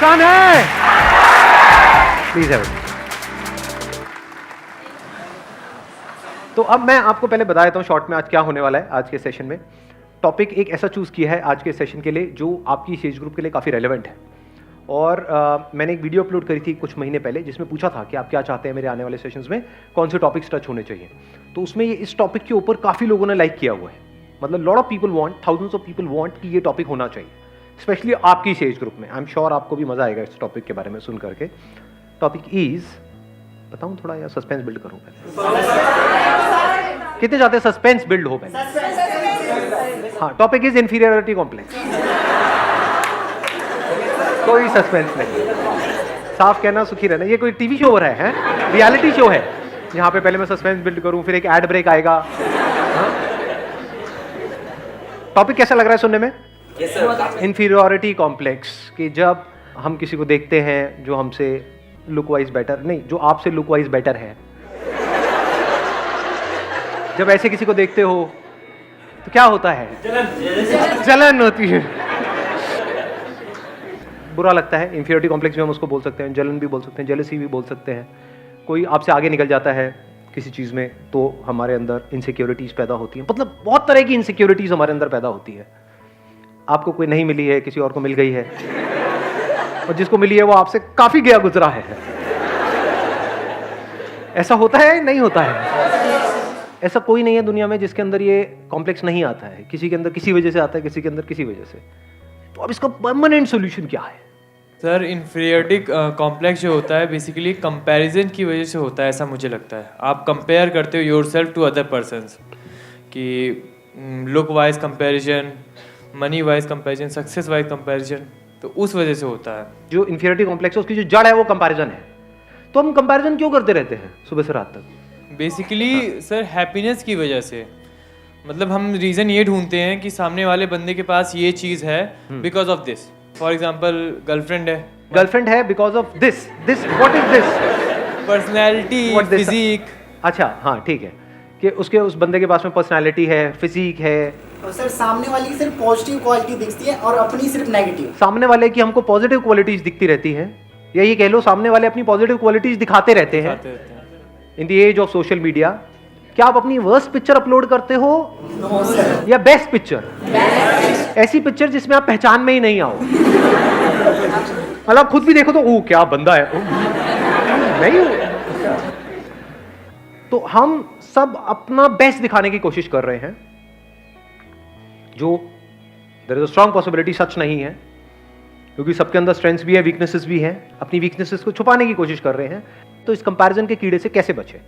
मुस्कान है, प्लीज है। तो अब मैं आपको पहले बता देता हूँ शॉर्ट में आज क्या होने वाला है। आज के सेशन में टॉपिक एक ऐसा चूज किया है आज के सेशन के लिए जो आपकी एज ग्रुप के लिए काफ़ी रेलेवेंट है। और मैंने एक वीडियो अपलोड करी थी कुछ महीने पहले जिसमें पूछा था कि आप क्या चाहते हैं मेरे आने वाले सेशंस में कौन से टॉपिक्स टच होने चाहिए। तो उसमें ये इस टॉपिक के ऊपर काफ़ी लोगों ने लाइक किया हुआ है। मतलब lot of people want, thousands of people want कि ये टॉपिक होना चाहिए, स्पेशली आपकी एज ग्रुप में। आई एम श्योर आपको भी मजा आएगा इस टॉपिक के बारे में सुन करके। टॉपिक इज, बताऊं थोड़ा या सस्पेंस बिल्ड करूं पहले? कितने चाहते हैं सस्पेंस बिल्ड हो पहले? हाँ, टॉपिक इज इंफीरियरिटी कॉम्प्लेक्स। कोई सस्पेंस नहीं, साफ कहना सुखी रहना। ये कोई टीवी शो हो रहा है, रियलिटी शो है यहाँ पे पहले मैं सस्पेंस बिल्ड करूं फिर एक एड ब्रेक आएगा। टॉपिक कैसा लग रहा है सुनने में? इंफीरियरिटी कॉम्प्लेक्स कि जब हम किसी को देखते हैं जो हमसे लुक वाइज बेटर, नहीं, जो आपसे लुक वाइज बेटर है, जब ऐसे किसी को देखते हो तो क्या होता है? जलन होती है, बुरा लगता है। इंफीरियरिटी कॉम्प्लेक्स भी हम उसको बोल सकते हैं, जलन भी बोल सकते हैं, जेलसी भी बोल सकते हैं। कोई आपसे आगे निकल जाता है किसी चीज़ में तो हमारे अंदर इनसिक्योरिटीज़ पैदा होती हैं। मतलब बहुत तरह की इनसिक्योरिटीज़ हमारे अंदर पैदा होती है। आपको कोई नहीं मिली है, किसी और को मिल गई है, और जिसको मिली है वो आपसे काफ़ी गया गुजरा है। ऐसा होता है नहीं होता है? ऐसा कोई नहीं है दुनिया में जिसके अंदर ये कॉम्प्लेक्स नहीं आता है। किसी के अंदर किसी वजह से आता है, किसी के अंदर किसी वजह से। तो अब इसका परमानेंट सॉल्यूशन क्या है? सर, इंफीरियरिटी कॉम्प्लेक्स जो होता है बेसिकली कंपैरिजन की वजह से होता है, ऐसा मुझे लगता है। आप कंपेयर करते हो योरसेल्फ टू अदर पर्सन्स, कि look wise comparison, money wise comparison, success wise comparison, तो उस वजह से होता है। जो इंफीरियरिटी कॉम्प्लेक्स है उसकी जो जड़ है वो कंपैरिजन है। तो हम कंपैरिजन क्यों करते रहते हैं सुबह से रात तक? बेसिकली सर हैप्पीनेस की वजह से। मतलब हम रीज़न ये ढूंढते हैं कि सामने वाले बंदे के पास ये चीज़ है because of this. For example girlfriend है because of this. What is this? Personality, physique. अच्छा, हाँ ठीक है कि उसके उस बंदे के पास में पर्सनैलिटी है, फिजिक है। और सर सामने वाले की सिर्फ पॉजिटिव क्वालिटी दिखती है और अपनी सिर्फ नेगेटिव। सामने वाले की हमको पॉजिटिव क्वालिटीज दिखती रहती हैं, या ये कह लो सामने वाले अपनी पॉजिटिव क्वालिटीज दिखाते रहते हैं। In the age of social media, क्या आप अपनी वर्स्ट पिक्चर अपलोड करते हो या बेस्ट पिक्चर? ऐसी पिक्चर जिसमें आप पहचान में ही नहीं आओ। मतलब खुद भी देखो तो ओ क्या बंदा है, नहीं हो। तो हम सब अपना बेस्ट दिखाने की कोशिश कर रहे हैं, जो there is a strong possibility सच नहीं है, क्योंकि सबके अंदर स्ट्रेंथ्स भी है, वीकनेसेस भी हैं। अपनी वीकनेसेस को छुपाने की कोशिश कर रहे हैं। तो इस कंपैरिजन के कीड़े से कैसे बचे?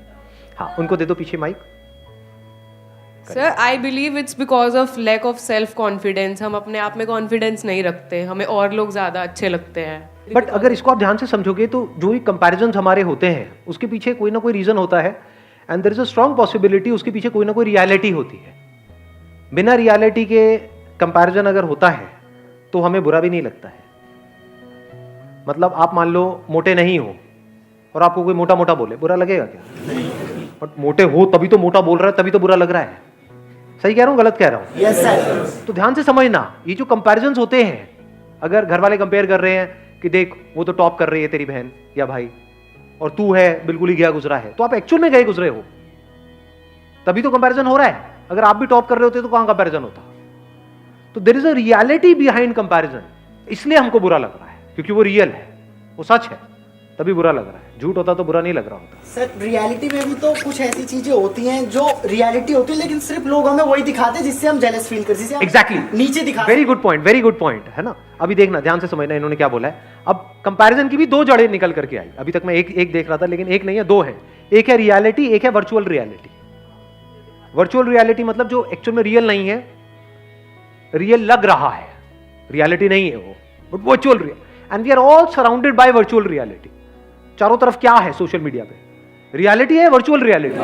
हाँ, उनको दे दो पीछे mic. Sir, I believe it's because of lack of self confidence. हम अपने आप में कॉन्फिडेंस नहीं रखते, हमें और लोग ज़्यादा अच्छे लगते हैं। बट अगर इसको आप ध्यान से समझोगे तो जो भी कंपैरिजन हमारे होते हैं उसके पीछे कोई ना कोई रीजन होता है, and there is a strong possibility उसके पीछे कोई ना कोई रियलिटी होती है। बिना रियलिटी के कंपैरिजन अगर होता है तो हमें बुरा भी नहीं लगता है। मतलब आप मान लो मोटे नहीं हो और आपको कोई मोटा मोटा बोले, बुरा लगेगा क्या? बट मोटे हो तभी तो मोटा बोल रहा है, तभी तो बुरा लग रहा है। सही कह रहा हूँ गलत कह रहा हूँ? Yes sir. तो ध्यान से समझना, ये जो कंपैरिजन्स होते हैं, अगर घर वाले कंपेयर कर रहे हैं कि देख वो तो टॉप कर रही है तेरी बहन या भाई, और तू है बिल्कुल ही गया गुजरा है, तो आप एक्चुअल में गए गुजरे हो, तभी तो कंपैरिजन हो रहा है। अगर आप भी टॉप कर रहे होते तो कहां कंपैरिजन होता? तो there is a reality behind comparison, इसलिए हमको बुरा लग रहा है, क्योंकि वो रियल है, वो सच है, तभी बुरा लग रहा है। झूठ होता तो बुरा नहीं लग रहा होता। सर रियलिटी में भी तो कुछ ऐसी चीजें होती हैं जो रियलिटी होती है, लेकिन सिर्फ लोग हमें वही दिखाते हैं जिससे हम जेलस फील करते हैं। एग्जैक्टली, नीचे दिखाते। वेरी गुड पॉइंट है ना। अभी देखना, ध्यान से समझना इन्होंने क्या बोला है। अब कंपैरिजन की भी दो जड़ें निकल करके आई। अभी तक मैं एक देख रहा था, लेकिन एक नहीं है, दो है। एक है रियलिटी, एक है वर्चुअल रियलिटी। वर्चुअल रियलिटी मतलब जो एक्चुअल में रियल नहीं है, रियल लग रहा है, रियलिटी नहीं है वो, but virtual real. And we are all surrounded by virtual reality. चारों तरफ क्या है सोशल मीडिया पे? रियलिटी है, वर्चुअल रियलिटी,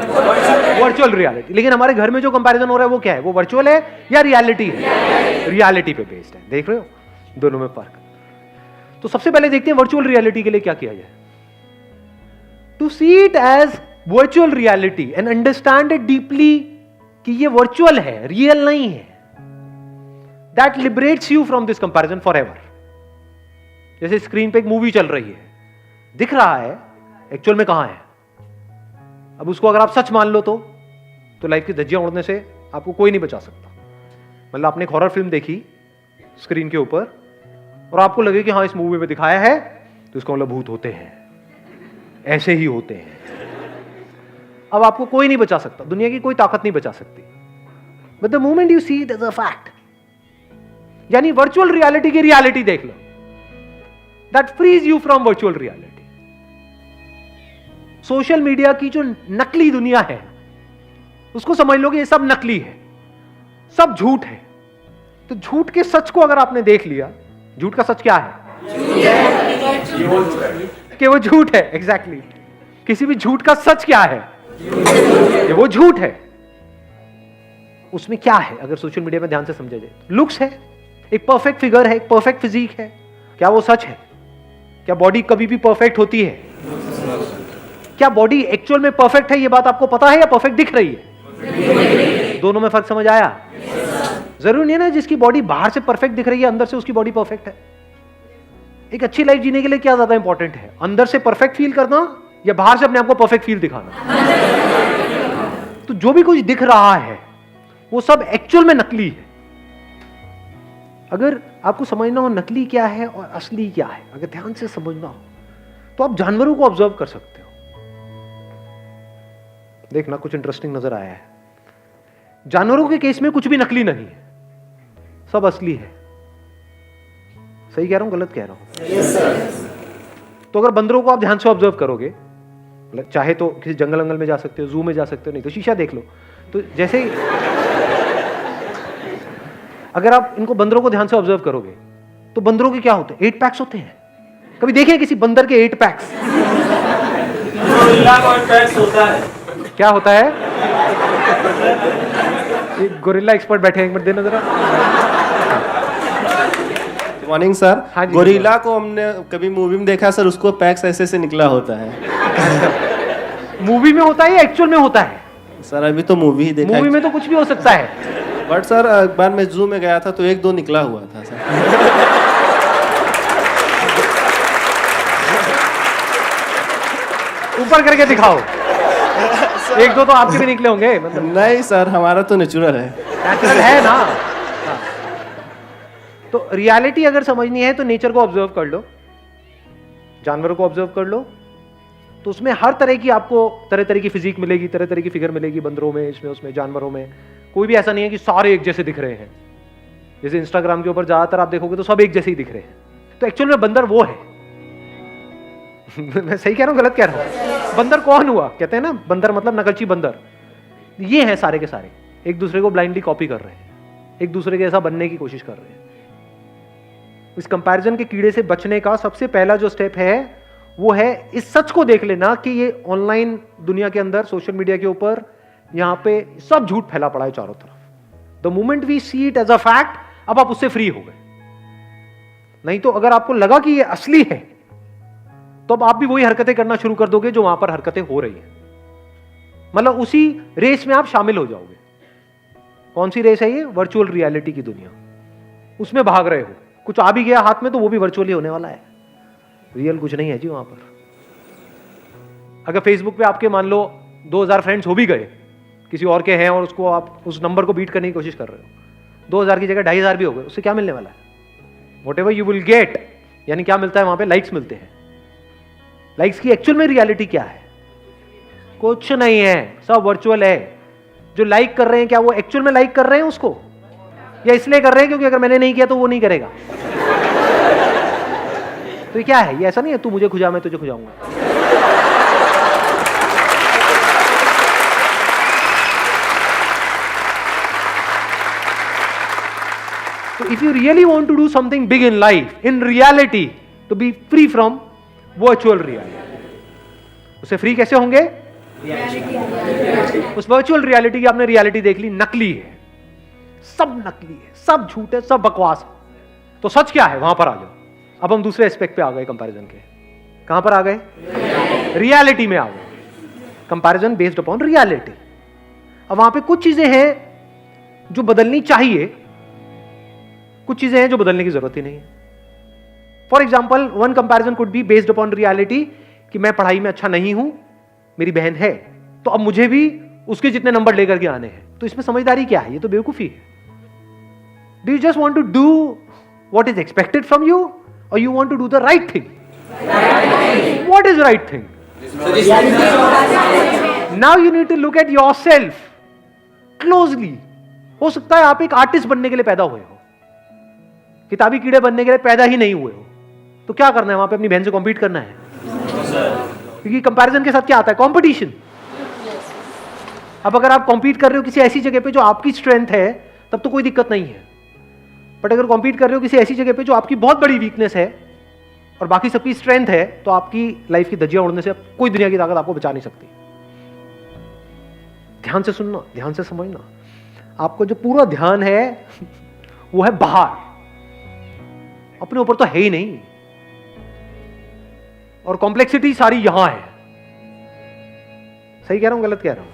वर्चुअल रियलिटी। लेकिन हमारे घर में जो कंपैरिजन हो रहा है वो क्या है? वो वर्चुअल है या रियलिटी है? रियलिटी पे बेस्ड है। देख रहे हो दोनों में फर्क। तो सबसे पहले देखते हैं वर्चुअल रियलिटी के लिए क्या किया जाए। To see it as virtual reality and understand it deeply कि ये वर्चुअल है, रियल नहीं है, that liberates you from this comparison forever. जैसे स्क्रीन पे एक मूवी चल रही है, दिख रहा है, एक्चुअल में कहां है। अब उसको अगर आप सच मान लो तो लाइफ की धज्जियां उड़ने से आपको कोई नहीं बचा सकता। मतलब आपने एक हॉरर फिल्म देखी स्क्रीन के ऊपर और आपको लगे कि हाँ इस मूवी में दिखाया है, तो इसका मतलब भूत होते हैं, ऐसे ही होते हैं। अब आपको कोई नहीं बचा सकता, दुनिया की कोई ताकत नहीं बचा सकती। But the moment you see it as a fact, यानी वर्चुअल रियलिटी की रियलिटी देख लो, that frees you from virtual reality. Social media की जो नकली दुनिया है उसको समझ लो कि ये सब नकली है, सब झूठ है। तो झूठ के सच को अगर आपने देख लिया, झूठ का सच क्या है? कि वो झूठ है। एग्जैक्टली किसी भी झूठ का सच क्या है? कि वो झूठ है। उसमें क्या है अगर सोशल मीडिया में ध्यान से समझा जाए? लुक्स है, एक परफेक्ट फिगर है, एक परफेक्ट फिजिक है। क्या वो सच है? क्या बॉडी कभी भी परफेक्ट होती है? क्या बॉडी एक्चुअल में परफेक्ट है, ये बात आपको पता है, या परफेक्ट दिख रही है? दोनों में फर्क समझ आया? जरूरी नहीं है ना जिसकी बॉडी बाहर से परफेक्ट दिख रही है अंदर से उसकी बॉडी परफेक्ट है। एक अच्छी लाइफ जीने के लिए क्या ज्यादा इंपॉर्टेंट है, अंदर से परफेक्ट फील करना या बाहर से अपने आप को परफेक्ट फील दिखाना? तो जो भी कुछ दिख रहा है वो सब एक्चुअल में नकली है। अगर आपको समझना हो नकली क्या है और असली क्या है, अगर ध्यान से समझना हो तो आप जानवरों को ऑब्जर्व कर सकते हो। देखना कुछ इंटरेस्टिंग नजर आया है। जानवरों के केस में कुछ भी नकली नहीं है, सब असली है। सही कह रहा हूं, गलत कह रहा हूं? Yes sir. तो अगर बंदरों को आप ध्यान से ऑब्जर्व करोगे, चाहे तो किसी जंगल में जा सकते हो, जू में जा सकते हो, नहीं तो शीशा देख लो। तो जैसे ही अगर आप इनको बंदरों को ध्यान से ऑब्जर्व करोगे तो बंदरों के क्या होते हैं? 8 पैक्स होते हैं। कभी देखे किसी बंदर के 8 पैक्स? होता है। क्या होता है? एक गोरिल्ला एक्सपर्ट बैठे हैं, एक मिनट देना जरा। Morning sir. हाँ जी, गोरिल्ला को हमने कभी मूवी में देखा सर, उसको पैक्स ऐसे से निकला होता है। मूवी में होता है या एक्चुअल में होता है? सर अभी तो मूवी ही देखा। मूवी में तो कुछ भी हो सकता है। बट सर एक बार मैं जू में गया था तो 1-2 निकला हुआ था सर। ऊपर करके दिखाओ। 1-2 तो आपके भी निकले होंगे, मतलब नहीं सर, हमारा तो नेचुरल है। नेचुरल है ना। हाँ। तो रियलिटी अगर समझनी है तो नेचर को ऑब्जर्व कर लो, जानवरों को ऑब्जर्व कर लो, तो उसमें हर तरह की आपको तरह तरह की फिजिक मिलेगी, तरह तरह की फिगर मिलेगी। बंदरों में, इसमें, उसमें, जानवरों में कोई भी ऐसा नहीं है कि सारे एक जैसे दिख रहे हैं। जैसे इंस्टाग्राम के ऊपर ज्यादातर आप देखोगे तो सब एक जैसे ही दिख रहे हैं। तो एक्चुअल में बंदर वो है। मैं सही कह रहा हूं, गलत कह रहा हूं? बंदर कौन हुआ? कहते हैं ना बंदर मतलब नकलची बंदर। ये हैं सारे के सारे, एक दूसरे को ब्लाइंडली कॉपी कर रहे हैं, एक दूसरे के ऐसा बनने की कोशिश कर रहे हैं। इस कंपैरिजन के कीड़े से बचने का सबसे पहला जो स्टेप है वो है इस सच को देख लेना कि ये ऑनलाइन दुनिया के अंदर, सोशल मीडिया के ऊपर, यहां पे सब झूठ फैला पड़ा है चारों तरफ। The moment we see it as a fact, अब आप उससे फ्री हो गए। नहीं तो अगर आपको लगा कि ये असली है तो अब आप भी वही हरकतें करना शुरू कर दोगे जो वहां पर हरकतें हो रही हैं। मतलब उसी रेस में आप शामिल हो जाओगे। कौन सी रेस है ये? वर्चुअल रियलिटी की दुनिया। उसमें भाग रहे हो, कुछ आ भी गया हाथ में तो वो भी वर्चुअली होने वाला है, रियल कुछ नहीं है जी वहां पर। अगर फेसबुक पे आपके मान लो 2000 फ्रेंड्स हो भी गए, किसी और के हैं, और उसको आप उस नंबर को बीट करने की कोशिश कर रहे हो, 2000 की जगह 2500 भी हो गए, उससे क्या मिलने वाला है? What ever you will get, यानी क्या मिलता है वहां पे? लाइक्स मिलते हैं। लाइक्स की एक्चुअल में रियलिटी क्या है? कुछ नहीं है, सब वर्चुअल है। जो लाइक कर रहे हैं, क्या वो एक्चुअल में लाइक कर रहे हैं उसको, या इसलिए कर रहे हैं क्योंकि अगर मैंने नहीं किया तो वो नहीं करेगा? तो ये क्या है? ये ऐसा नहीं है तू मुझे खुजा मैं तुझे खुजाऊंगा। So if you really want to do something big in life, in reality, to be free from virtual reality, उससे फ्री कैसे होंगे? उस वर्चुअल रियलिटी की आपने रियलिटी देख ली, नकली है, सब नकली है, सब झूठ है, सब बकवास है। तो सच क्या है? वहां पर आ जाओ। अब हम दूसरे एस्पेक्ट पे आ गए कंपैरिजन के। कहां पर आ गए? रियलिटी में आ गए। Comparison based upon reality. अब वहां पे कुछ चीजें हैं जो बदलनी चाहिए, कुछ चीजें हैं जो बदलने की जरूरत ही नहीं है। For example one comparison could be based upon reality कि मैं पढ़ाई में अच्छा नहीं हूं, मेरी बहन है, तो अब मुझे भी उसके जितने नंबर लेकर के आने हैं। तो इसमें समझदारी क्या है? ये तो बेवकूफी है। Do you just want to do what is expected from you और you want to do the right thing? What is right thing? Now you need to look at yourself closely. हो सकता है आप एक आर्टिस्ट बनने के लिए पैदा हुए हो, किताबी कीड़े बनने के लिए पैदा ही नहीं हुए हो। तो क्या करना है वहां पे? अपनी बहन से कॉम्पीट करना है, क्योंकि कंपैरिजन के साथ क्या आता है? कंपटीशन। अब अगर आप कॉम्पीट कर रहे हो किसी ऐसी जगह पे जो आपकी स्ट्रेंथ है, तब तो कोई दिक्कत नहीं है। बट अगर कॉम्पीट कर रहे हो किसी ऐसी जगह पे जो आपकी बहुत बड़ी वीकनेस है और बाकी सबकी स्ट्रेंथ है, तो आपकी लाइफ की धज्जियां उड़ने से कोई दुनिया की ताकत आपको बचा नहीं सकती। ध्यान से सुनना, ध्यान से समझना। आपको जो पूरा ध्यान है वो है बाहर, अपने ऊपर तो है ही नहीं, और कॉम्प्लेक्सिटी सारी यहां है। सही कह रहा हूं, गलत कह रहा हूं?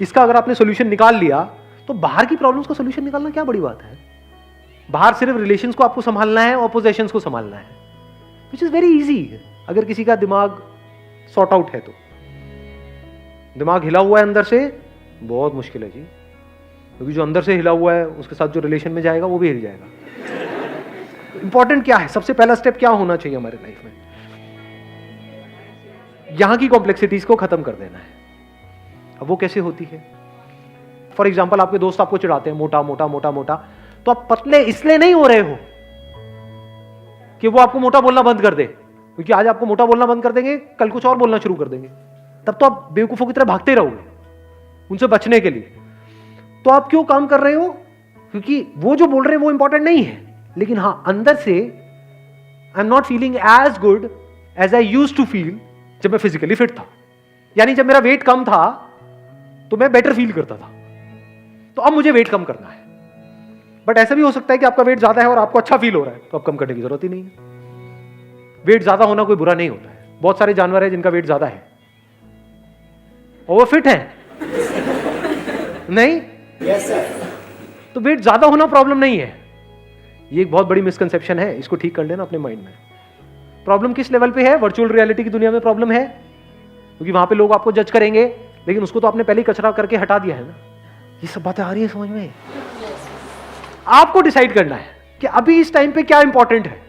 इसका अगर आपने सॉल्यूशन निकाल लिया तो बाहर की प्रॉब्लम्स का सॉल्यूशन निकालना क्या बड़ी बात है? बाहर सिर्फ रिलेशंस को आपको संभालना है और पोजेशंस को संभालना है, विच इज वेरी इजी। अगर किसी का दिमाग सॉर्ट आउट है तो। दिमाग हिला हुआ है अंदर से, बहुत मुश्किल है जी, क्योंकि जो अंदर से हिला हुआ है उसके साथ जो रिलेशन में जाएगा वो भी हिल जाएगा। इंपॉर्टेंट क्या है? सबसे पहला स्टेप क्या होना चाहिए हमारे लाइफ में? यहां की कॉम्प्लेक्सिटीज को खत्म कर देना है। अब वो कैसे होती है? फॉर एग्जाम्पल, आपके दोस्त आपको चिढ़ाते हैं, मोटा मोटा मोटा मोटा, तो आप पतले इसलिए नहीं हो रहे हो कि वो आपको मोटा बोलना बंद कर दे, क्योंकि आज आपको मोटा बोलना बंद कर देंगे, कल कुछ और बोलना शुरू कर देंगे, तब तो आप बेवकूफों की तरह भागते रहोगे उनसे बचने के लिए। तो आप क्यों काम कर रहे हो? क्योंकि वो जो बोल रहे हैं वो इंपॉर्टेंट नहीं है, लेकिन हां, अंदर से I am not feeling as good as I used to feel जब मैं फिजिकली फिट था। यानी जब मेरा वेट कम था तो मैं बेटर फील करता था, तो अब मुझे वेट कम करना है। बट ऐसा भी हो सकता है कि आपका वेट ज्यादा है और आपको अच्छा फील हो रहा है, तो अब कम करने की जरूरत ही नहीं है। वेट ज्यादा होना कोई बुरा नहीं होता है। बहुत सारे जानवर हैं जिनका वेट ज्यादा है और वो फिट है नहीं? Yes sir. तो वेट ज्यादा होना प्रॉब्लम नहीं है। ये एक बहुत बड़ी मिसकंसेप्शन है, इसको ठीक कर लेना अपने माइंड में। प्रॉब्लम किस लेवल पे है? वर्चुअल रियलिटी की दुनिया में प्रॉब्लम है, क्योंकि वहां पे लोग आपको जज करेंगे, लेकिन उसको तो आपने पहले ही कचरा करके हटा दिया है ना। ये सब बातें आ रही है समझ में? आपको डिसाइड करना है कि अभी इस टाइम पे क्या इंपॉर्टेंट है।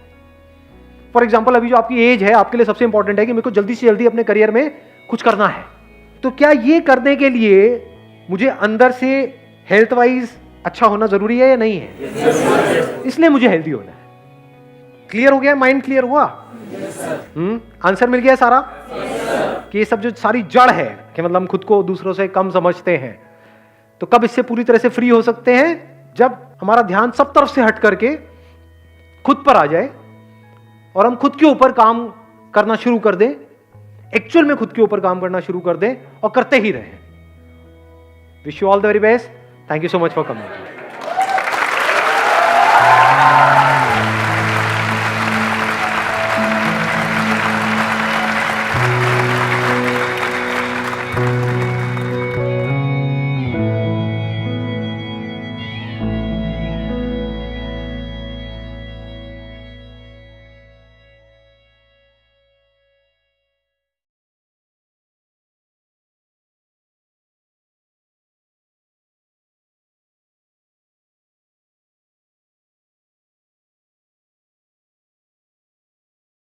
फॉर एग्जाम्पल, अभी जो आपकी एज है, आपके लिए सबसे इंपॉर्टेंट है कि मेरे को जल्दी से जल्दी अपने करियर में कुछ करना है। तो क्या ये करने के लिए मुझे अंदर से हेल्थ वाइज अच्छा होना जरूरी है या नहीं है? इसलिए मुझे हेल्दी होना है। क्लियर हो गया? माइंड क्लियर हुआ? आंसर मिल गया सारा? कि ये सब जो सारी जड़ है कि मतलब हम खुद को दूसरों से कम समझते हैं, तो कब इससे पूरी तरह से फ्री हो सकते हैं? जब हमारा ध्यान सब तरफ से हट करके खुद पर आ जाए और हम खुद के ऊपर काम करना शुरू कर दें, एक्चुअल में खुद के ऊपर काम करना शुरू कर दें और करते ही रहें। Wish you all the very best. Thank you so much for coming.